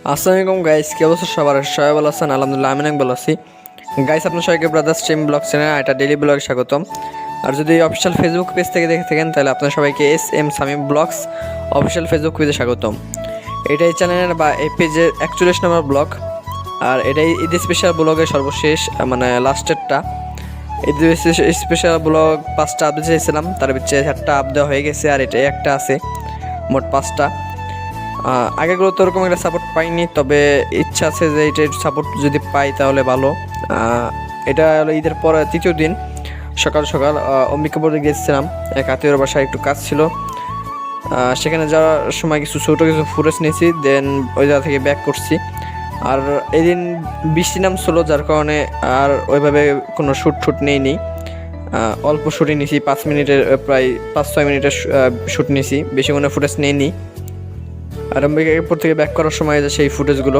আসসালামু আলাইকুম গাইস, কি অবস্থা সবার? সবাই ভালো আছেন? আলহামদুলিল্লাহ আমি অনেক ভালো আছি। গাইস, আপনার সবাইকে ব্রাদার স্ট্রিম ব্লগ চ্যানেল এটা ডেইলি ব্লগে স্বাগতম। আর যদি অফিসিয়াল ফেসবুক পেজ থেকে দেখে থাকেন তাহলে আপনার সবাইকে SM Shamim blogs official Facebook পেজে স্বাগতম। এটাই চ্যানেলের বা এই পেজের 41 নম্বর ব্লগ। আর এটাই ঈদ স্পেশাল ব্লগের সর্বশেষ মানে লাস্টেরটা। ঈদ স্পেশাল ব্লগ 5টা আপডেট চেয়েছিলাম, তার ভিতরে 4টা আপ দেওয়া হয়ে গেছে আর এটাই একটা আছে, মোট 5টা। আগেগুলো তো ওরকম একটা সাপোর্ট পাইনি, তবে ইচ্ছা আছে যে এটা সাপোর্ট যদি পাই তাহলে ভালো। এটা হলো ঈদের পর তৃতীয় দিন সকাল সকাল অম্বিকাপুরে গিয়েছিলাম, এক আত্মীয়র বাসায় একটু কাজ ছিল। সেখানে যাওয়ার সময় কিছু ছোটো কিছু ফুটেজ নিয়েছি, দেন ওই জায়গা থেকে ব্যাক করছি। আর এদিন বৃষ্টি নামছিল, যার কারণে আর ওইভাবে কোনো শ্যুট নেইনি। অল্প শ্যুটই নিয়েছি, 5 মিনিটের প্রায় 5-6 মিনিটের শ্যুট নিয়েছি, বেশি কোনো ফুটেজ নেইনি। আর অম্বিকাপুর থেকে ব্যাক করার সময় যে সেই ফুটেজগুলো।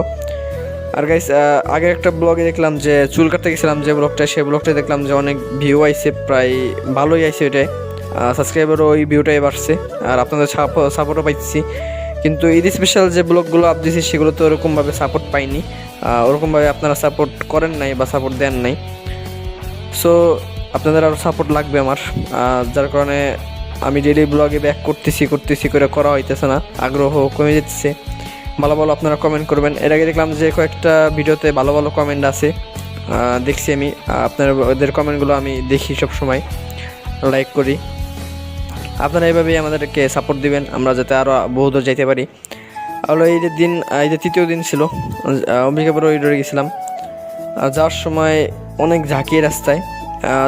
আর গাইস, আগে একটা ব্লগে দেখলাম যে চুল কাটতে গেছিলাম, যে ব্লগটা সেই ব্লগটা দেখলাম যে অনেক ভিউ আইছে, প্রায় ভালোই আইছে ওইটাই, সাবস্ক্রাইবারও ওই ভিউটাই বাড়ছে আর আপনাদের সাপোর্টও পাইছি। কিন্তু ঈদ স্পেশাল যে ব্লগগুলো আপ দিয়েছি সেগুলো তো ওরকমভাবে সাপোর্ট পাইনি, ওরকমভাবে আপনারা সাপোর্ট করেন নাই বা সাপোর্ট দেন নাই। সো আপনাদের আরও সাপোর্ট লাগবে আমার, যার কারণে আমি ডেইলি ব্লগে ব্যাক করতেছি করে করা হইতেছে না, আগ্রহ কমে যেতেছে। ভালো ভালো আপনারা কমেন্ট করবেন। এর আগে দেখলাম যে কয়েকটা ভিডিওতে ভালো ভালো কমেন্ট আছে, দেখছি আমি আপনারা ওদের কমেন্টগুলো আমি দেখি, সব সময় লাইক করি। আপনারা এইভাবেই আমাদেরকে সাপোর্ট দিবেন, আমরা যাতে আরও বহুদূর যাইতে পারি। আর ঈদের দিন, ঈদের তৃতীয় দিন ছিল, অম্বিকাপুর ওই ডরে গেছিলাম। যাওয়ার সময় অনেক ঝাঁকিয়ে রাস্তায়।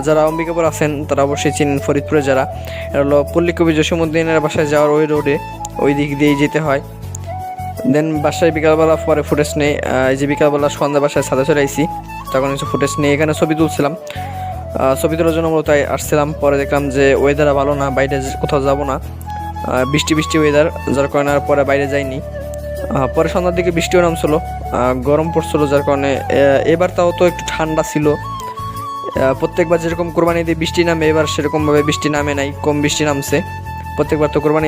যারা অম্বিকাপুর আছেন তারা অবশ্যই চিনেন, ফরিদপুরে যারা, এটা হলো পল্লী কবি জসীমউদ্দিনের বাসায় যাওয়ার ওই রোডে, ওই দিক দিয়েই যেতে হয়। দেন বাসায় বিকালবেলা পরে ফুটেজ নেই, এই যে বিকালবেলা সন্ধ্যা বাসায় ছাদে চলে আইসি, তখন কিছু ফুটেজ নেই, এখানে ছবি তুলছিলাম। ছবি তোলার জন্য মূলত আসছিলাম, পরে দেখলাম যে ওয়েদার ভালো না, বাইরে কোথাও যাব না, বৃষ্টি ওয়েদার, যার কারণে আর পরে বাইরে যাইনি। পরে সন্ধ্যার দিকে বৃষ্টিও নামছিল, গরম পড়ছিল, যার কারণে এবার তাও তো একটু ঠান্ডা ছিল। প্রত্যেকবার যেরকম কোরবানি ঈদে বৃষ্টি নামে, এবার সেরকমভাবে বৃষ্টি নামে নাই, কম বৃষ্টি নামছে। প্রত্যেকবার তো কোরবানি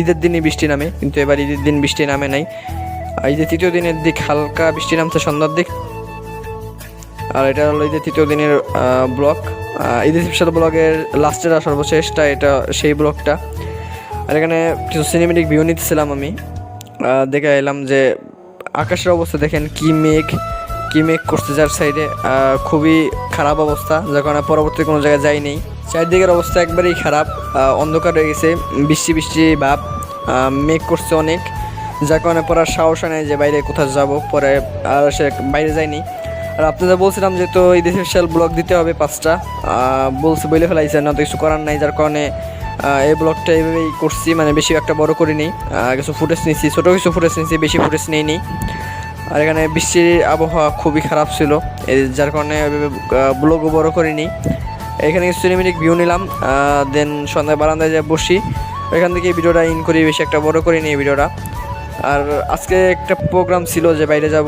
ঈদের দিনই বৃষ্টি নামে, কিন্তু এবার ঈদের দিন বৃষ্টি নামে নাই। ঈদের তৃতীয় দিনের দিক হালকা বৃষ্টি নামছে সন্ধ্যার দিক। আর এটা হলো ঈদের তৃতীয় দিনের ব্লগ, ঈদের স্পেশাল ব্লগের লাস্টের আর সর্বশেষটা, এটা সেই ব্লগটা। আর এখানে কিছু সিনেমেটিক ভিউ নিতেছিলাম আমি, দেখে এলাম যে আকাশের অবস্থা দেখেন, কি মেঘ করছে, যার সাইডে খুবই খারাপ অবস্থা, যার কারণে পরবর্তী কোনো জায়গায় যাই নেই। চারিদিকের অবস্থা একবারেই খারাপ, অন্ধকার হয়ে গেছে, বৃষ্টি ভাব, মেঘ করছে অনেক, যার কারণে পড়ার সাহস নেই যে বাইরে কোথাও যাব, পরে আর সে বাইরে যায়নি। আর আপনাদের বলছিলাম যে তো এই স্পেশাল ব্লগ দিতে হবে 5টা, বলে ফেলাইছে না, তো কিছু করার নাই, যার কারণে এই ব্লগটা এইভাবেই করছি, মানে বেশি একটা বড় করিনি, কিছু ফুটেজ নিয়েছি, ছোটো কিছু ফুটেজ নিয়েছি, বেশি ফুটেজ নেইনি। আর এখানে বৃষ্টির আবহাওয়া খুবই খারাপ ছিল, যার কারণে ব্লগও বড় করিনি। এখানে সিনেমেটিক ভিউ নিলাম, দেন সন্ধ্যায় বারান্দায় যা বসি, এখান থেকে ভিডিওটা ইন করি, বেশি একটা বড় করিনি এই ভিডিওটা। আর আজকে একটা প্রোগ্রাম ছিল যে বাইরে যাব,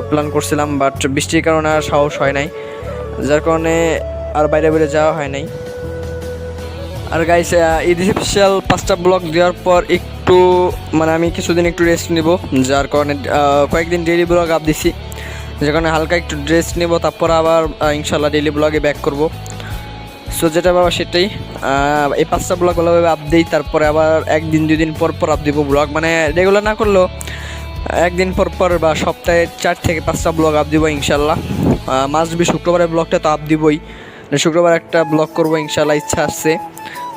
প্ল্যান করছিলাম, বাট বৃষ্টির কারণে আর সাহস হয় নাই, যার কারণে আর বাইরে যাওয়া হয় নাই। আর গাইস, ঈদ স্পেশাল 5টা ব্লগ দেওয়ার পর একটু মানে আমি কিছুদিন একটু রেস্ট নিব, যার কারণে কয়েকদিন ডেইলি ব্লগ আপ দিছি, যার কারণে হালকা একটু রেস্ট নেব, তারপর আবার ইনশাল্লাহ ডেইলি ব্লগে ব্যাক করব। সো যেটা বাবা সেটাই, এই 5টা ব্লগ ভালোভাবে আপ দিই, তারপরে আবার 1-2 দিন পর আপ দিব ব্লগ, মানে রেগুলার না করলেও 1 দিন পর বা সপ্তাহে 4 থেকে 5টা ব্লগ আপ দিব ইনশাল্লাহ। মাস্ট বি শুক্রবারের ব্লগটা তো আপ দিবই, শুক্রবার একটা ব্লগ করবো ইনশাল্লাহ, ইচ্ছা আসছে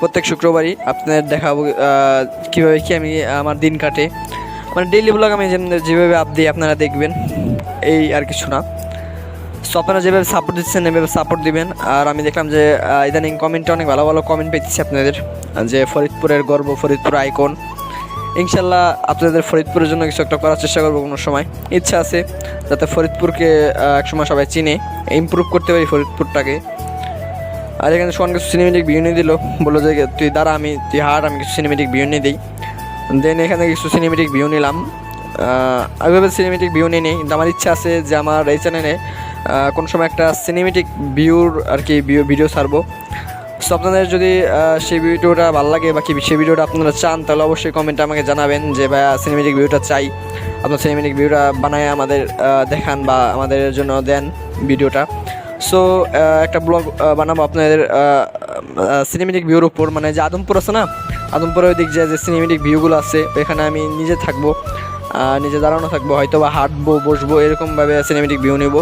প্রত্যেক শুক্রবারই আপনাদের দেখাবো কীভাবে কি আমি আমার দিন কাটে, মানে ডেইলি ব্লগ আমি যেভাবে আপ দিই আপনারা দেখবেন, এই আর কিছু না। সো আপনারা যেভাবে সাপোর্ট দিচ্ছেন এভাবে সাপোর্ট দিবেন। আর আমি দেখলাম যে ইদানিং কমেন্টে অনেক ভালো ভালো কমেন্ট পেয়েছি আপনাদের, যে ফরিদপুরের গর্ব, ফরিদপুর আইকন। ইনশাল্লাহ আপনাদের ফরিদপুরের জন্য কিছু একটা করার চেষ্টা করবো, কোনো সময় ইচ্ছা আছে যাতে ফরিদপুরকে একসময় সবাই চিনে, ইমপ্রুভ করতে পারি ফরিদপুরটাকে। আর এখানে সোহান কিছু সিনেমেটিক ভিউ নিয়ে দিল, বললো যে তুই হার, আমি কিছু সিনেমেটিক ভিউ নিয়ে দিই। দেন এখানে কিছু সিনেমেটিক ভিউ নিলাম, ওইভাবে সিনেমেটিক ভিউ নিয়ে নিই, কিন্তু আমার ইচ্ছা আছে যে আমার এই চ্যানেলে কোনো সময় একটা সিনেমেটিক ভিউর আর কি ভিডিও ছাড়বো। সো আপনাদের যদি সেই ভিডিওটা ভালো লাগে বা কি সেই ভিডিওটা আপনারা চান, তাহলে অবশ্যই কমেন্টে আমাকে জানাবেন যে ভাইয়া সিনেমেটিক ভিডিওটা চাই। আপনার সিনেমেটিক ভিউটা বানায় আমাদের দেখান বা আমাদের জন্য দেন ভিডিওটা। সো একটা ব্লগ বানাবো আপনাদের সিনেমেটিক ভিউর উপর, মানে যে আদমপুর আছে না, আদমপুরের ওই দিক যে সিনেমেটিক ভিউগুলো আছে এখানে আমি নিজে থাকবো, নিজে দাঁড়ানো থাকবো, হয়তো বা হাঁটবো বসবো এরকমভাবে সিনেমেটিক ভিউ নেব।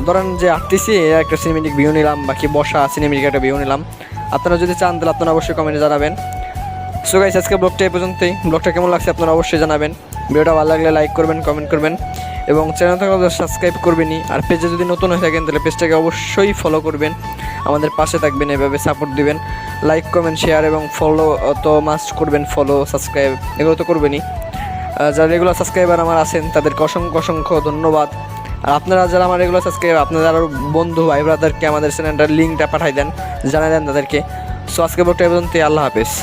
ধরেন যে হাঁটতেছি একটা সিনেমেটিক ভিউ নিলাম, বাকি বসা সিনেমেটিক একটা ভিউ নিলাম। আপনারা যদি চান তাহলে আপনারা অবশ্যই কমেন্টে জানাবেন। সো গাইস আজকে ব্লগটা এই পর্যন্তই। ব্লগটা কেমন লাগছে আপনারা অবশ্যই জানাবেন। ভিডিওটা ভালো লাগলে লাইক করবেন, কমেন্ট করবেন এবং চ্যানেল থাকলে সাবস্ক্রাইব করবেনই। আর পেজে যদি নতুন হয়ে থাকেন তাহলে পেজটাকে অবশ্যই ফলো করবেন, আমাদের পাশে থাকবেন, এভাবে সাপোর্ট দিবেন। লাইক কমেন্ট শেয়ার এবং ফলো তো মাস্ট করবেন, ফলো সাবস্ক্রাইব এগুলো তো করবেনই। যারা রেগুলার সাবস্ক্রাইবার আমার আছেন তাদেরকে অসংখ্য অসংখ্য ধন্যবাদ। আর আপনারা যারা আমার রেগুলার সাবস্ক্রাইবার, আপনারা আরও বন্ধু ভাই ব্রাদারকে আমাদের চ্যানেলটার লিঙ্কটা পাঠাই দেন, জানাই দেন তাদেরকে। সো আজকে ব্লগটা এই পর্যন্তই। আল্লাহ হাফেজ।